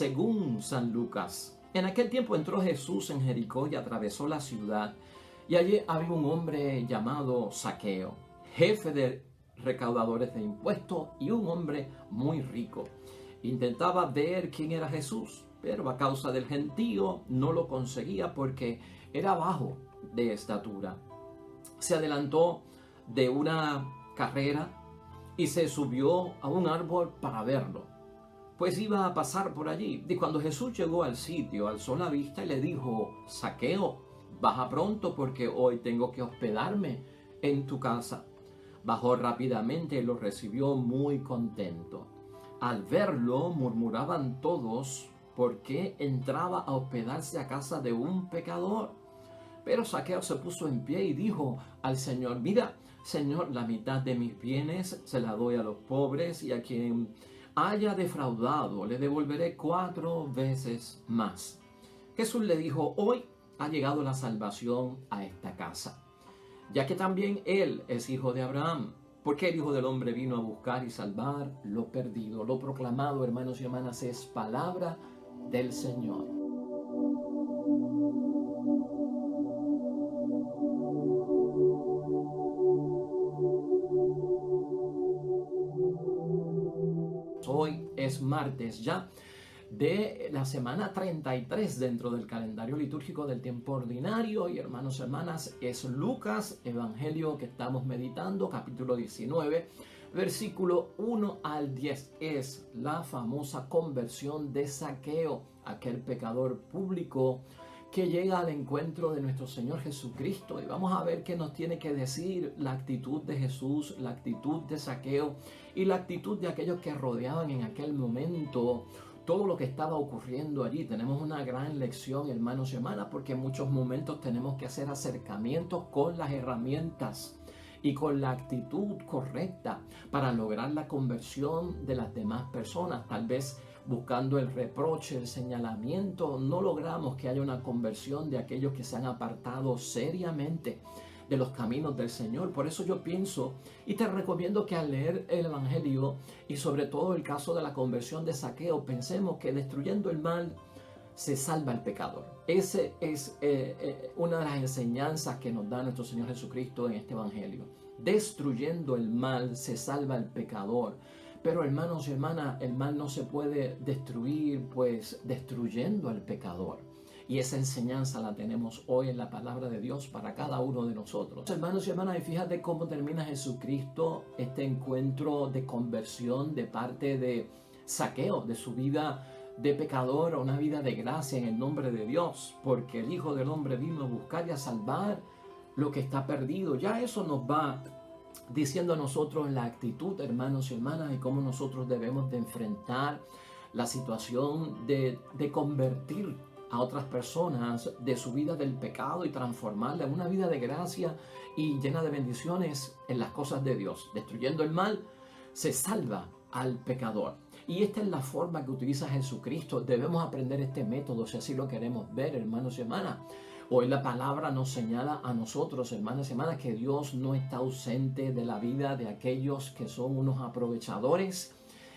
según San Lucas. En aquel tiempo entró Jesús en Jericó y atravesó la ciudad, y allí había un hombre llamado Zaqueo, jefe de recaudadores de impuestos y un hombre muy rico. Intentaba ver quién era Jesús, pero a causa del gentío no lo conseguía porque era bajo de estatura. Se adelantó de una carrera y se subió a un árbol para verlo, pues iba a pasar por allí. Y cuando Jesús llegó al sitio, alzó la vista y le dijo: Zaqueo, baja pronto porque hoy tengo que hospedarme en tu casa. Bajó rápidamente y lo recibió muy contento. Al verlo murmuraban todos porque entraba a hospedarse a casa de un pecador. Pero Zaqueo se puso en pie y dijo al Señor: mira, Señor, la mitad de mis bienes se la doy a los pobres, y a quien haya defraudado le devolveré 4 veces más. Jesús le dijo: hoy ha llegado la salvación a esta casa, ya que también él es hijo de Abraham, porque el Hijo del Hombre vino a buscar y salvar lo perdido. Lo proclamado, hermanos y hermanas, es palabra del Señor. Hoy es martes ya de la semana 33 dentro del calendario litúrgico del tiempo ordinario, y hermanos y hermanas, es Lucas, evangelio que estamos meditando, capítulo 19, versículo 1 al 10. Es la famosa conversión de Zaqueo, aquel pecador público que llega al encuentro de nuestro Señor Jesucristo. Y vamos a ver qué nos tiene que decir la actitud de Jesús, la actitud de Zaqueo y la actitud de aquellos que rodeaban en aquel momento todo lo que estaba ocurriendo allí. Tenemos una gran lección, hermanos y hermanas, porque en muchos momentos tenemos que hacer acercamientos con las herramientas y con la actitud correcta para lograr la conversión de las demás personas. Tal vez buscando el reproche, el señalamiento, no logramos que haya una conversión de aquellos que se han apartado seriamente de los caminos del Señor. Por eso yo pienso y te recomiendo que al leer el Evangelio, y sobre todo el caso de la conversión de Zaqueo, pensemos que destruyendo el mal se salva el pecador. Esa es una de las enseñanzas que nos da nuestro Señor Jesucristo en este Evangelio. Destruyendo el mal se salva el pecador. Pero hermanos y hermanas, el mal no se puede destruir pues destruyendo al pecador. Y esa enseñanza la tenemos hoy en la palabra de Dios para cada uno de nosotros. Hermanos y hermanas, y fíjate cómo termina Jesucristo este encuentro de conversión de parte de Zaqueo, de su vida de pecador a una vida de gracia en el nombre de Dios, porque el Hijo del Hombre vino a buscar y a salvar lo que está perdido. Ya eso nos va diciendo a nosotros la actitud, hermanos y hermanas, y cómo nosotros debemos de enfrentar la situación de convertir a otras personas de su vida del pecado y transformarla en una vida de gracia y llena de bendiciones en las cosas de Dios. Destruyendo el mal se salva al pecador. Y esta es la forma que utiliza Jesucristo. Debemos aprender este método si así lo queremos ver, hermanos y hermanas. Hoy la palabra nos señala a nosotros, hermanas y hermanas, que Dios no está ausente de la vida de aquellos que son unos aprovechadores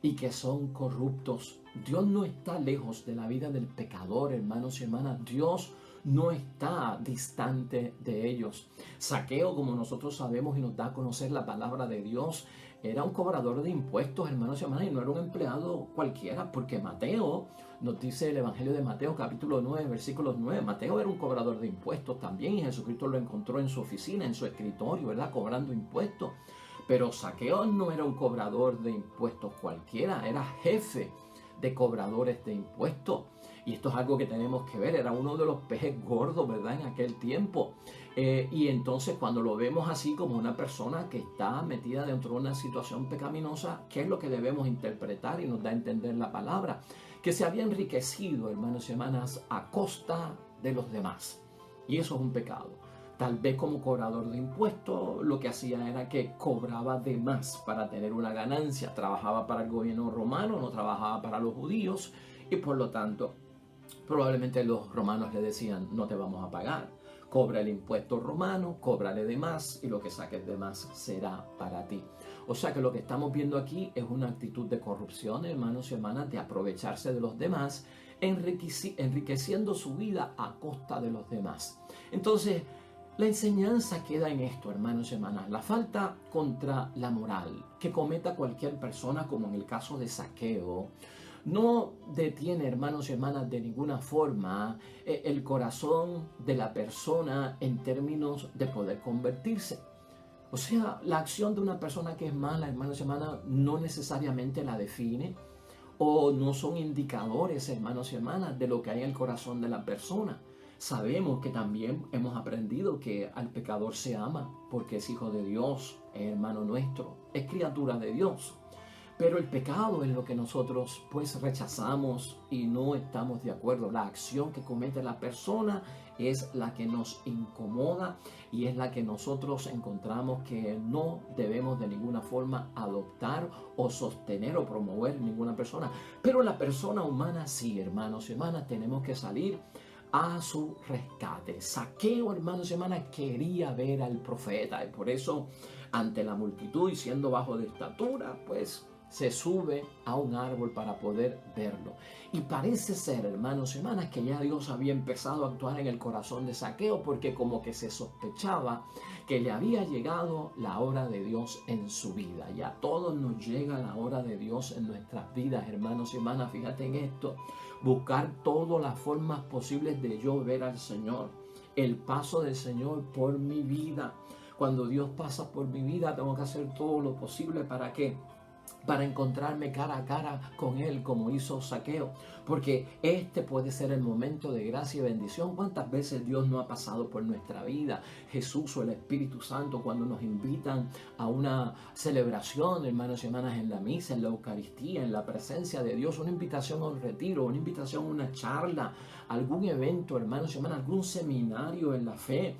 y que son corruptos. Dios no está lejos de la vida del pecador, hermanos y hermanas. Dios no está distante de ellos. Zaqueo, como nosotros sabemos y nos da a conocer la palabra de Dios, era un cobrador de impuestos, hermanos y hermanas, y no era un empleado cualquiera, porque Mateo, nos dice el Evangelio de Mateo, capítulo 9, versículos 9, Mateo era un cobrador de impuestos también, y Jesucristo lo encontró en su oficina, en su escritorio, ¿verdad?, cobrando impuestos. Pero Zaqueo no era un cobrador de impuestos cualquiera, era jefe de cobradores de impuestos. Y esto es algo que tenemos que ver, era uno de los peces gordos, ¿verdad?, en aquel tiempo. Y entonces cuando lo vemos así como una persona que está metida dentro de una situación pecaminosa, ¿qué es lo que debemos interpretar? Y nos da a entender la palabra, que se había enriquecido, hermanos y hermanas, a costa de los demás. Y eso es un pecado. Tal vez como cobrador de impuestos, lo que hacía era que cobraba de más para tener una ganancia. Trabajaba para el gobierno romano, no trabajaba para los judíos, y por lo tanto, probablemente los romanos le decían: no te vamos a pagar, cobra el impuesto romano, cóbrale de más, y lo que saques de más será para ti. O sea que lo que estamos viendo aquí es una actitud de corrupción, hermanos y hermanas, de aprovecharse de los demás, enriqueciendo su vida a costa de los demás. Entonces, la enseñanza queda en esto, hermanos y hermanas. La falta contra la moral que cometa cualquier persona, como en el caso de Zaqueo, no detiene, hermanos y hermanas, de ninguna forma el corazón de la persona en términos de poder convertirse. O sea, la acción de una persona que es mala, hermanos y hermanas, no necesariamente la define o no son indicadores, hermanos y hermanas, de lo que hay en el corazón de la persona. Sabemos que también hemos aprendido que al pecador se ama porque es hijo de Dios, es hermano nuestro, es criatura de Dios. Pero el pecado es lo que nosotros pues rechazamos y no estamos de acuerdo. La acción que comete la persona es la que nos incomoda y es la que nosotros encontramos que no debemos de ninguna forma adoptar o sostener o promover en ninguna persona. Pero la persona humana sí, hermanos y hermanas, tenemos que salir a su rescate. Zaqueo, hermanos y hermanas, quería ver al profeta y por eso ante la multitud y siendo bajo de estatura, pues se sube a un árbol para poder verlo. Y parece ser, hermanos y hermanas, que ya Dios había empezado a actuar en el corazón de Zaqueo porque como que se sospechaba que le había llegado la hora de Dios en su vida. Ya a todos nos llega la hora de Dios en nuestras vidas, hermanos y hermanas. Fíjate en esto, buscar todas las formas posibles de yo ver al Señor, el paso del Señor por mi vida. Cuando Dios pasa por mi vida, tengo que hacer todo lo posible para que para encontrarme cara a cara con Él como hizo Zaqueo, porque este puede ser el momento de gracia y bendición. ¿Cuántas veces Dios no ha pasado por nuestra vida? Jesús o el Espíritu Santo cuando nos invitan a una celebración, hermanos y hermanas, en la misa, en la Eucaristía, en la presencia de Dios, una invitación a un retiro, una invitación a una charla, algún evento, hermanos y hermanas, algún seminario en la fe,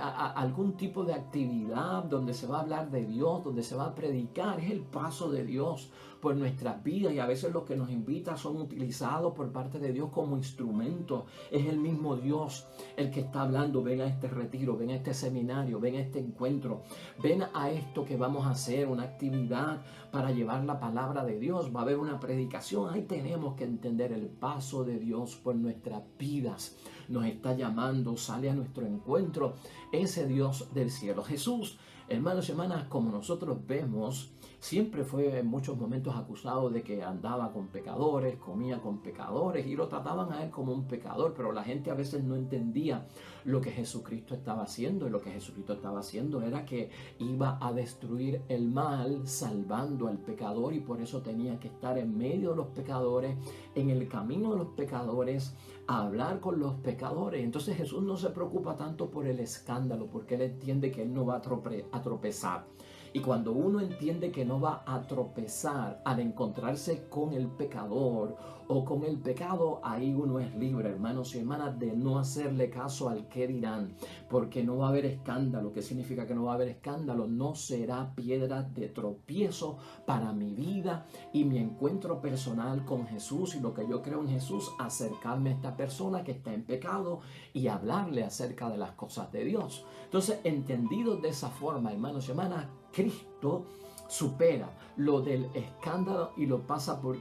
algún tipo de actividad donde se va a hablar de Dios, donde se va a predicar. Es el paso de Dios por nuestras vidas y a veces los que nos invitan son utilizados por parte de Dios como instrumentos. Es el mismo Dios el que está hablando: ven a este retiro, ven a este seminario, ven a este encuentro, ven a esto que vamos a hacer, una actividad para llevar la palabra de Dios, va a haber una predicación. Ahí tenemos que entender el paso de Dios por nuestras vidas. Nos está llamando, sale a nuestro encuentro ese Dios del cielo. Jesús, hermanos y hermanas, como nosotros vemos, siempre fue en muchos momentos acusado de que andaba con pecadores, comía con pecadores y lo trataban a él como un pecador, pero la gente a veces no entendía lo que Jesucristo estaba haciendo, y lo que Jesucristo estaba haciendo era que iba a destruir el mal salvando al pecador, y por eso tenía que estar en medio de los pecadores, en el camino de los pecadores, a hablar con los pecadores. Entonces Jesús no se preocupa tanto por el escándalo, porque él entiende que él no va a tropezar. Y cuando uno entiende que no va a tropezar al encontrarse con el pecador o con el pecado, ahí uno es libre, hermanos y hermanas, de no hacerle caso al qué dirán, porque no va a haber escándalo. ¿Qué significa que no va a haber escándalo? No será piedra de tropiezo para mi vida y mi encuentro personal con Jesús y lo que yo creo en Jesús, acercarme a esta persona que está en pecado y hablarle acerca de las cosas de Dios. Entonces, entendido de esa forma, hermanos y hermanas, Cristo supera lo del escándalo y lo pasa por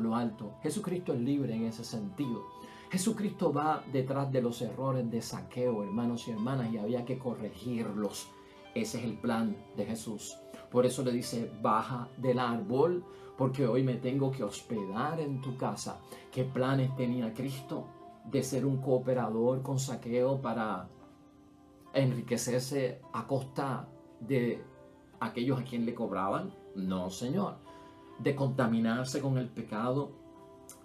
lo alto. Jesucristo es libre en ese sentido. Jesucristo va detrás de los errores de Zaqueo, hermanos y hermanas, y había que corregirlos. Ese es el plan de Jesús. Por eso le dice: baja del árbol, porque hoy me tengo que hospedar en tu casa. ¿Qué planes tenía Cristo? De ser un cooperador con Zaqueo para enriquecerse a costa de aquellos a quien le cobraban. No, Señor. De contaminarse con el pecado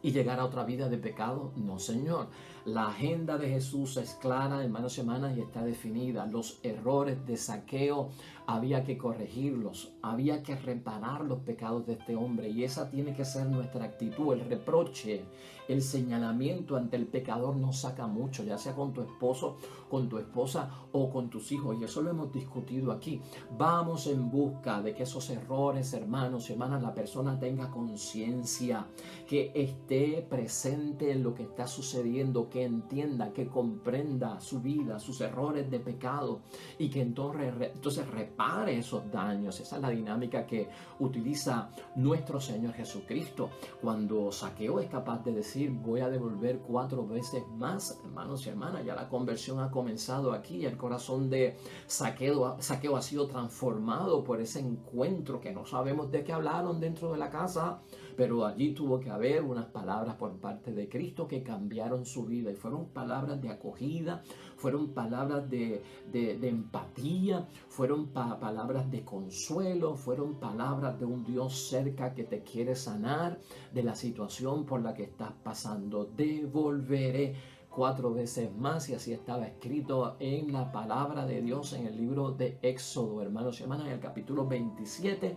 y llegar a otra vida de pecado. No, Señor. La agenda de Jesús es clara, hermanos y hermanas, y está definida. Los errores de Zaqueo había que corregirlos, había que reparar los pecados de este hombre, y esa tiene que ser nuestra actitud. El reproche, el señalamiento ante el pecador nos saca mucho, ya sea con tu esposo, con tu esposa o con tus hijos, y eso lo hemos discutido aquí. Vamos en busca de que esos errores, hermanos y hermanas, la persona tenga conciencia, que esté presente en lo que está sucediendo, que entienda, que comprenda su vida, sus errores de pecado, y que entonces repare repare esos daños. Esa es la dinámica que utiliza nuestro Señor Jesucristo. Cuando Zaqueo es capaz de decir, voy a devolver 4 veces más, hermanos y hermanas, ya la conversión ha comenzado aquí. El corazón de Zaqueo ha sido transformado por ese encuentro que no sabemos de qué hablaron dentro de la casa, pero allí tuvo que haber unas palabras por parte de Cristo que cambiaron su vida, y fueron palabras de acogida, fueron palabras de empatía, fueron palabras de consuelo, fueron palabras de un Dios cerca que te quiere sanar de la situación por la que estás pasando. Devolveré 4 veces más, y así estaba escrito en la palabra de Dios en el libro de Éxodo, hermanos y hermanas, en el capítulo 27,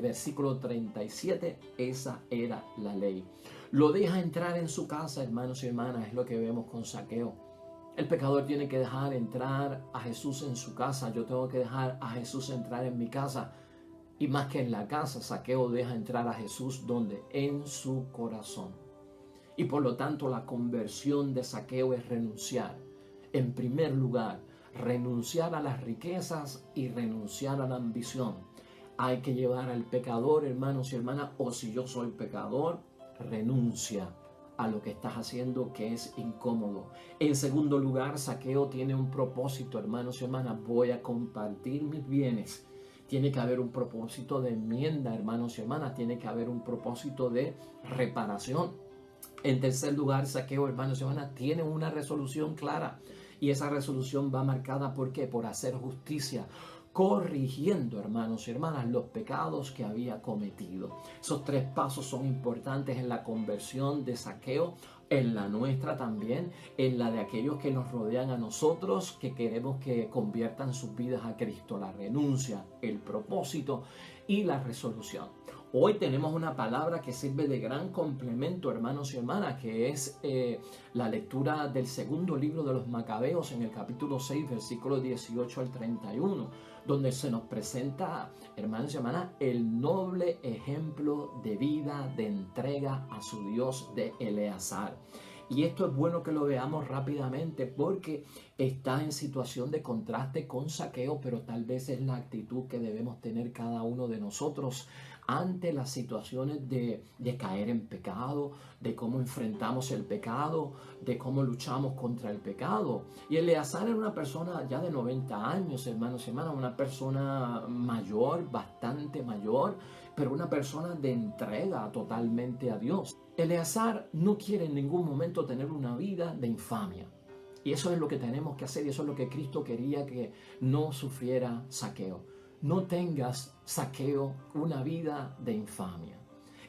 versículo 37. Esa era la ley. Lo deja entrar en su casa, hermanos y hermanas, es lo que vemos con Zaqueo. El pecador tiene que dejar entrar a Jesús en su casa. Yo tengo que dejar a Jesús entrar en mi casa. Y más que en la casa, Zaqueo deja entrar a Jesús, ¿dónde? En su corazón. Y por lo tanto la conversión de Zaqueo es renunciar. En primer lugar, renunciar a las riquezas y renunciar a la ambición. Hay que llevar al pecador, hermanos y hermanas, o si yo soy pecador, renuncia a lo que estás haciendo que es incómodo. En segundo lugar, Zaqueo tiene un propósito, hermanos y hermanas. Voy a compartir mis bienes. Tiene que haber un propósito de enmienda, hermanos y hermanas. Tiene que haber un propósito de reparación. En tercer lugar, Zaqueo, hermanos y hermanas, tiene una resolución clara. Y esa resolución va marcada ¿por qué? Por hacer justicia, corrigiendo, hermanos y hermanas, los pecados que había cometido. Esos 3 pasos son importantes en la conversión de Zaqueo, en la nuestra también, en la de aquellos que nos rodean a nosotros, que queremos que conviertan sus vidas a Cristo. La renuncia, el propósito y la resolución. Hoy tenemos una palabra que sirve de gran complemento, hermanos y hermanas, que es la lectura del segundo libro de los Macabeos en el capítulo 6, versículos 18 al 31, donde se nos presenta, hermanos y hermanas, el noble ejemplo de vida, de entrega a su Dios de Eleazar. Y esto es bueno que lo veamos rápidamente porque está en situación de contraste con Zaqueo, pero tal vez es la actitud que debemos tener cada uno de nosotros ante las situaciones de caer en pecado, de cómo enfrentamos el pecado, de cómo luchamos contra el pecado. Y Eleazar era una persona ya de 90 años, hermanos y hermanas, una persona mayor, bastante mayor, pero una persona de entrega totalmente a Dios. Eleazar no quiere en ningún momento tener una vida de infamia. Y eso es lo que tenemos que hacer, y eso es lo que Cristo quería que no sufriera Zaqueo. No tengas, Zaqueo, una vida de infamia.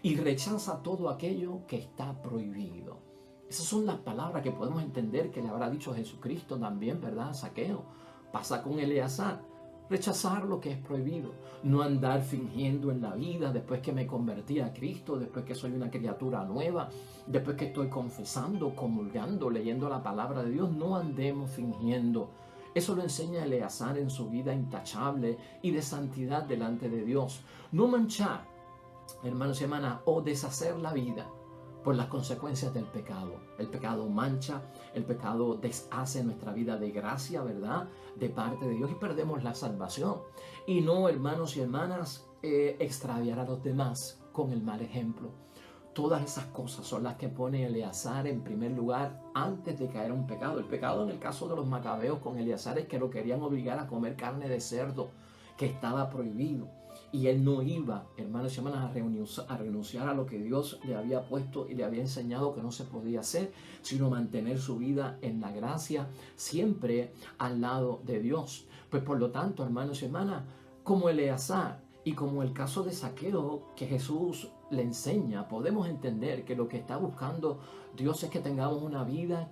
Y rechaza todo aquello que está prohibido. Esas son las palabras que podemos entender que le habrá dicho Jesucristo también, ¿verdad? Zaqueo. Pasa con Eleazar. Rechazar lo que es prohibido. No andar fingiendo en la vida después que me convertí a Cristo, después que soy una criatura nueva, después que estoy confesando, comulgando, leyendo la palabra de Dios. No andemos fingiendo. Eso lo enseña Eleazar en su vida intachable y de santidad delante de Dios. No manchar, hermanos y hermanas, o deshacer la vida por las consecuencias del pecado. El pecado mancha, el pecado deshace nuestra vida de gracia, ¿verdad? De parte de Dios, y perdemos la salvación. Y no, hermanos y hermanas, extraviar a los demás con el mal ejemplo. Todas esas cosas son las que pone Eleazar en primer lugar antes de caer en un pecado. El pecado en el caso de los macabeos con Eleazar es que lo querían obligar a comer carne de cerdo, que estaba prohibido. Y él no iba, hermanos y hermanas, a renunciar a lo que Dios le había puesto y le había enseñado que no se podía hacer, sino mantener su vida en la gracia, siempre al lado de Dios. Pues por lo tanto, hermanos y hermanas, como Eleazar y como el caso de Zaqueo, que Jesús le enseña, podemos entender que lo que está buscando Dios es que tengamos una vida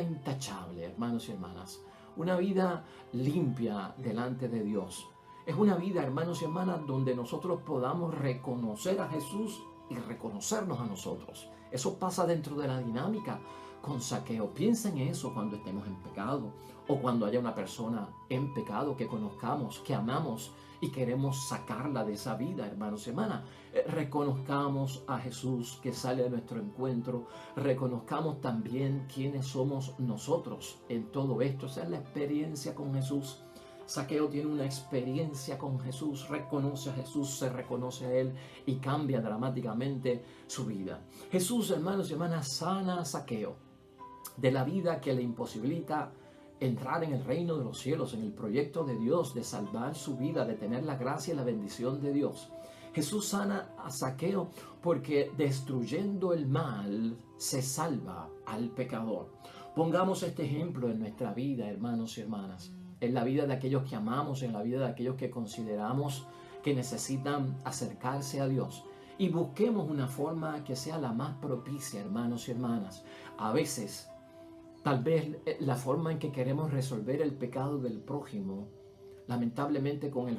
intachable, hermanos y hermanas, una vida limpia delante de Dios. Es una vida, hermanos y hermanas, donde nosotros podamos reconocer a Jesús y reconocernos a nosotros. Eso pasa dentro de la dinámica con Zaqueo. Piensa en eso cuando estemos en pecado o cuando haya una persona en pecado que conozcamos, que amamos y queremos sacarla de esa vida, hermanos y hermanas. Reconozcamos a Jesús que sale a nuestro encuentro. Reconozcamos también quiénes somos nosotros en todo esto. Esa es la experiencia con Jesús. Zaqueo tiene una experiencia con Jesús, reconoce a Jesús, se reconoce a Él y cambia dramáticamente su vida. Jesús, hermanos y hermanas, sana a Zaqueo de la vida que le imposibilita entrar en el reino de los cielos, en el proyecto de Dios, de salvar su vida, de tener la gracia y la bendición de Dios. Jesús sana a Zaqueo porque destruyendo el mal se salva al pecador. Pongamos este ejemplo en nuestra vida, hermanos y hermanas, en la vida de aquellos que amamos, en la vida de aquellos que consideramos que necesitan acercarse a Dios. Y busquemos una forma que sea la más propicia, hermanos y hermanas. A veces, tal vez la forma en que queremos resolver el pecado del prójimo, lamentablemente con el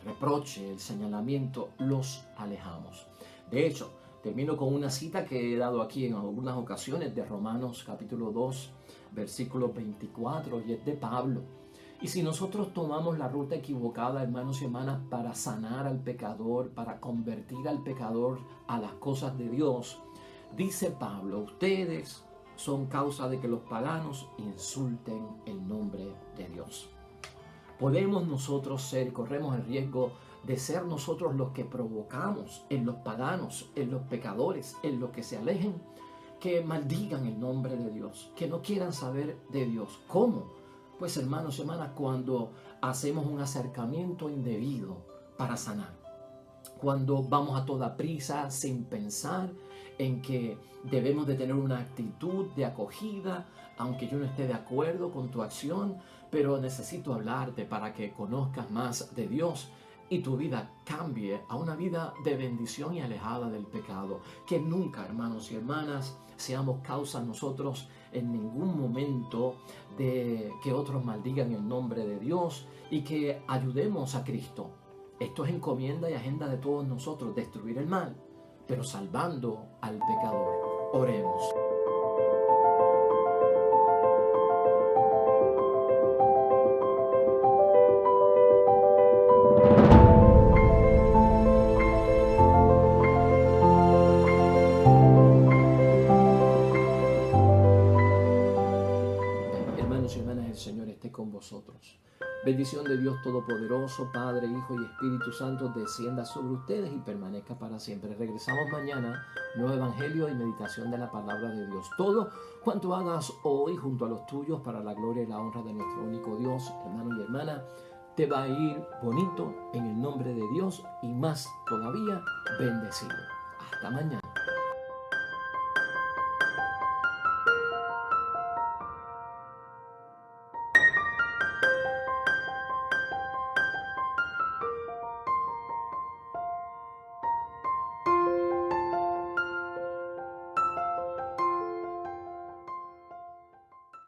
reproche, el señalamiento, los alejamos. De hecho, termino con una cita que he dado aquí en algunas ocasiones de Romanos capítulo 2, versículo 24, y es de Pablo. Y si nosotros tomamos la ruta equivocada, hermanos y hermanas, para sanar al pecador, para convertir al pecador a las cosas de Dios, dice Pablo, ustedes son causa de que los paganos insulten el nombre de Dios. Podemos nosotros ser, corremos el riesgo de ser nosotros los que provocamos en los paganos, en los pecadores, en los que se alejen, que maldigan el nombre de Dios, que no quieran saber de Dios. ¿Cómo? Pues hermanos y hermanas, cuando hacemos un acercamiento indebido para sanar, cuando vamos a toda prisa sin pensar en que debemos de tener una actitud de acogida, aunque yo no esté de acuerdo con tu acción, pero necesito hablarte para que conozcas más de Dios y tu vida cambie a una vida de bendición y alejada del pecado. Que nunca, hermanos y hermanas, seamos causa nosotros en ningún momento de que otros maldigan el nombre de Dios y que ayudemos a Cristo. Esto es encomienda y agenda de todos nosotros, destruir el mal, pero salvando al pecador. Oremos. Hermanos y hermanas, el Señor esté con vosotros. Bendición de Dios Todopoderoso, Padre, Hijo y Espíritu Santo, descienda sobre ustedes y permanezca para siempre. Regresamos mañana, nuevo Evangelio y meditación de la palabra de Dios. Todo cuanto hagas hoy junto a los tuyos para la gloria y la honra de nuestro único Dios, hermano y hermana, te va a ir bonito en el nombre de Dios y más todavía bendecido. Hasta mañana.